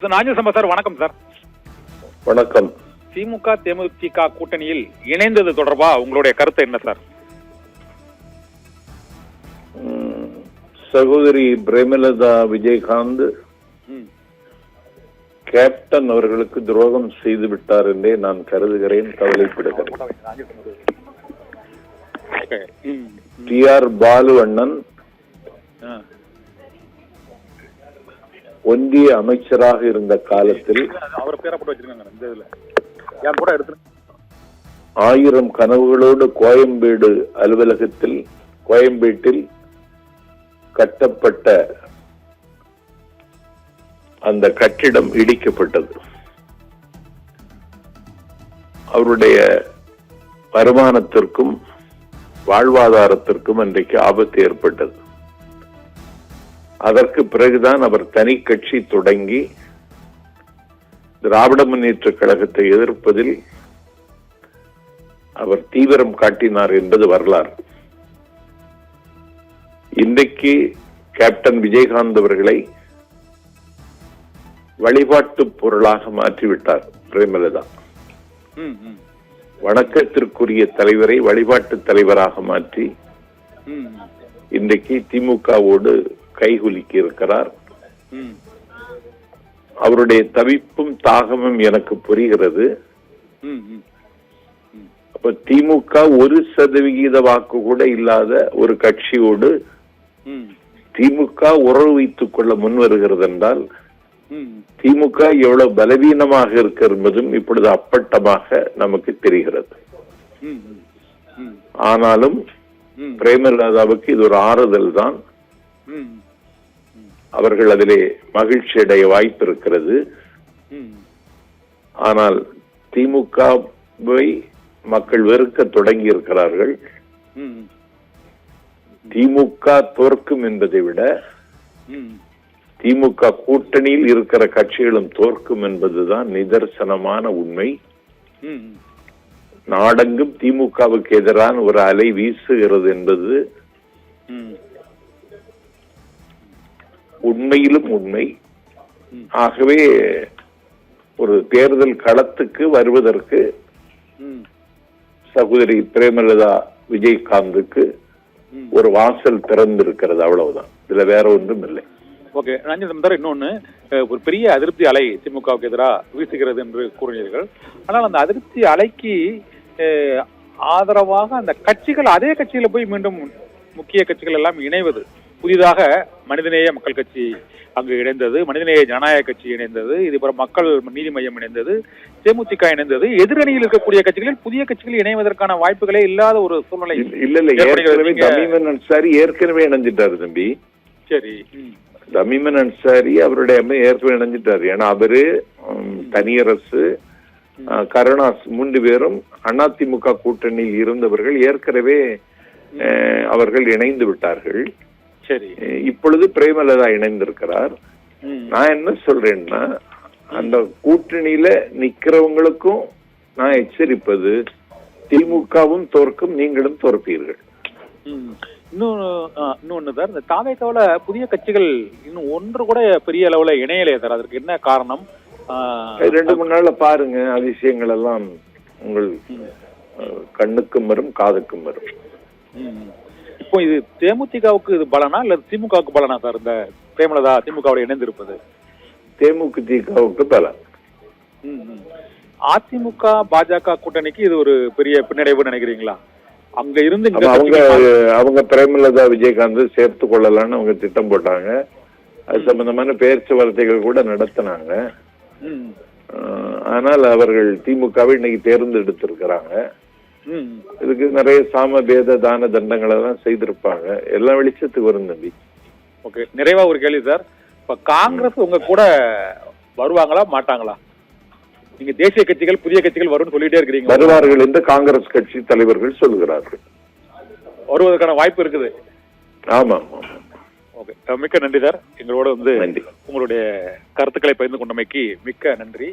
நாஜசம்பா sir, வணக்கம் sir. வணக்கம். திமுக தேமுதிக கூட்டணியில் இணைந்தது தொடர்பா உங்களுடைய கருத்து என்ன சார்? சகோதரி பிரேமலதா விஜயகாந்த் கேப்டன் அவர்களுக்கு துரோகம் செய்து விட்டார் என்றே நான் கருதுகிறேன், கவலைப்படுகிறேன். TR பாலு அண்ணன் ஒன்றிய அமைச்சராக இருந்த காலத்தில் 1000 கனவுகளோடு கோயம்பேட்டில் கட்டப்பட்ட அந்த கட்டிடம் இடிக்கப்பட்டது. அவருடைய வருமானத்திற்கும் வாழ்வாதாரத்திற்கும் அன்றைக்கு ஆபத்து ஏற்பட்டது. அதற்கு பிறகுதான் அவர் தனி கட்சி தொடங்கி திராவிட முன்னேற்ற கழகத்தை எதிர்ப்பதில் அவர் தீவிரம் காட்டினார் என்பது வரலாறு. இன்றைக்கு கேப்டன் விஜயகாந்த் அவர்களை வழிபாட்டு பொருளாக மாற்றிவிட்டார் பிரேமலதா. வணக்கத்திற்குரிய தலைவரை வழிபாட்டு தலைவராக மாற்றி இன்றைக்கு திமுகவோடு கைகுலுக்கி இருக்கிறார். அவருடைய தவிப்பும் தாகமும் எனக்கு புரிகிறது. அப்ப திமுக 1% வாக்கு கூட இல்லாத ஒரு கட்சியோடு திமுக உறவு வைத்துக் கொள்ள முன் வருகிறது என்றால் திமுக எவ்வளவு பலவீனமாக இருக்கிறது என்பதும் இப்பொழுது அப்பட்டமாக நமக்கு தெரிகிறது. ஆனாலும் பிரேமலதாவுக்கு இது ஒரு ஆறுதல் தான். அவர்கள் அதிலே மகிழ்ச்சி அடைய வாய்ப்பு இருக்கிறது. ஆனால் திமுகவை மக்கள் வெறுக்க தொடங்கி இருக்கிறார்கள். திமுக தோற்கும் என்பதை விட திமுக கூட்டணியில் இருக்கிற கட்சிகளும் தோற்கும் என்பதுதான் நிதர்சனமான உண்மை. நாடெங்கும் திமுகவுக்கு எதிரான ஒரு அலை வீசுகிறது என்பது உண்மையிலும் உண்மை. ஆகவே ஒரு தேர்தல் களத்துக்கு வருவதற்கு சகோதரி பிரேமலதா விஜயகாந்துக்கு ஒரு வாசல் திறந்திருக்கிறது, அவ்வளவுதான். இதுல வேற ஒன்றும் இல்லை. ஓகே ரஞ்சித், இன்னொன்னு, ஒரு பெரிய அதிருப்தி அலை திமுகவுக்கு எதிராக வீசுகிறது என்று கூறினீர்கள். ஆனால் அந்த அதிருப்தி அலைக்கு ஆதரவாக அந்த கட்சிகள் அதே கட்சியில போய் மீண்டும் முக்கிய கட்சிகள் எல்லாம் இணைவது, புதிதாக மனிதநேய மக்கள் கட்சி அங்கு இணைந்தது, மனிதநேய ஜனநாயக கட்சி இணைந்தது, இதுபோல மக்கள் நீதி மையம் இணைந்தது, தேமுதிக இணைந்தது. எதிரணியில் இருக்கக்கூடிய கட்சிகளில் புதிய கட்சிகள் இணைவதற்கான வாய்ப்புகளே இல்லாத ஒரு சூழ்நிலை. ஏற்கனவே இணைஞ்சிட்டாரு தம்பி. சரி, தமீமன் அன்சாரி அவருடைய ஏற்கனவே இணைஞ்சிட்டாரு. ஏன்னா அவரு தனியரசு கருணாஸ் 3 பேரும் அதிமுக கூட்டணியில் இருந்தவர்கள். ஏற்கனவே அவர்கள் இணைந்து விட்டார்கள். சரி, இப்பொழுது பிரேமலதா இணைந்திருக்கிறார். நான் என்ன சொல்றேன்னா, அந்த கூட்டணியில நிக்கிறவங்களுக்கும் நான் எச்சரிப்பது, திமுகவும் தோற்கும், நீங்களும் தோற்பீர்கள். இன்னொன்னு சார், இந்த தாவேக்காவுல புதிய கட்சிகள் இன்னும் ஒன்று கூட பெரிய அளவுல இணையலையே சார், அதற்கு என்ன காரணம்? 2-3 நாள்ல பாருங்க, அதிசயங்கள் எல்லாம் உங்கள் கண்ணுக்கும் வரும், காதுக்கும் வரும். இப்போ இது தேமுதிகவுக்கு இது பலனா இல்ல திமுகவுக்கு பலனா சார் இந்த பிரேமலதா திமுகவோட இணைந்திருப்பது? தேமுதிகவுக்கு பலன். அதிமுக பாஜக கூட்டணிக்கு இது ஒரு பெரிய பின்னடைவு நினைக்கிறீங்களா? அங்க இருந்து அவங்க பிரேமலதா விஜயகாந்த் சேர்த்து கொள்ளலான்னு அவங்க திட்டம் போட்டாங்க. அது சம்பந்தமான பேச்சுவார்த்தைகள் கூட நடத்தினாங்க. ஆனால் அவர்கள் திமுகவை இன்னைக்கு தேர்ந்தெடுத்திருக்கிறாங்க. இதுக்கு நிறைய சாம பேத தான தண்டங்களை எல்லாம் செய்திருப்பாங்க. எல்லாம் வெளிச்சத்துக்கு வரும் தம்பி. ஓகே, நிறைவா ஒரு கேள்வி சார். இப்ப காங்கிரஸ் உங்க கூட வருவாங்களா மாட்டாங்களா? நீங்க தேசிய கட்சிகள் புதிய கட்சிகள் வரும்னு சொல்லிட்டே இருக்கிறீங்க. வருவார்கள் என்று காங்கிரஸ் கட்சி தலைவர்கள் சொல்கிறார்கள். வருவதற்கான வாய்ப்பு இருக்குது. ஆமா. ஓகே, மிக்க நன்றி சார். எங்களோட உங்களுடைய கருத்துக்களை பகிர்ந்து கொண்டமைக்கு மிக்க நன்றி.